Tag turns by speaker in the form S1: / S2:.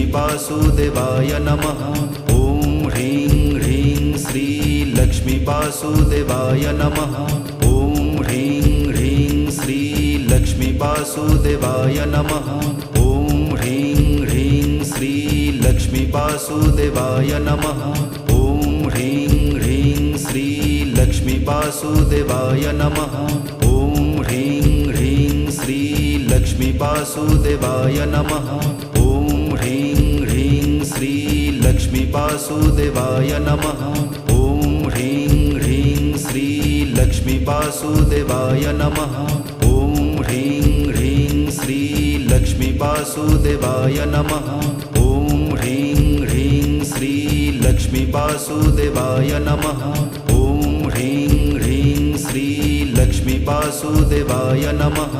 S1: लक्ष्मीपासुदेवाय नमः। ॐ ह्रीं ह्रीं श्री लक्ष्मीपासुदेवाय नमः। ॐ ह्रीं ह्रीं श्री लक्ष्मीपासुदेवाय नमः। ॐ ह्रीं ह्रीं श्री लक्ष्मीपासुदेवाय नमः। ॐ ह्रीं ह्रीं श्री लक्ष्मीपासुदेवाय नमः। ॐ ह्रीं ह्रीं श्री लक्ष्मीपासुदेवाय नमः। ॐ ह्रीं ह्रीं श्री लक्ष्मीपासुदेवाय नमः। ॐ ह्रीं ह्रीं श्री लक्ष्मीपासुदेवाय नमः। ॐ ह्रीं ह्रीं श्री लक्ष्मीपासुदेवाय नमः। ॐ ह्रीं ह्रीं श्री लक्ष्मीपासुदेवाय नमः। ॐ ह्रीं ह्रीं श्री लक्ष्मीपासुदेवाय नमः।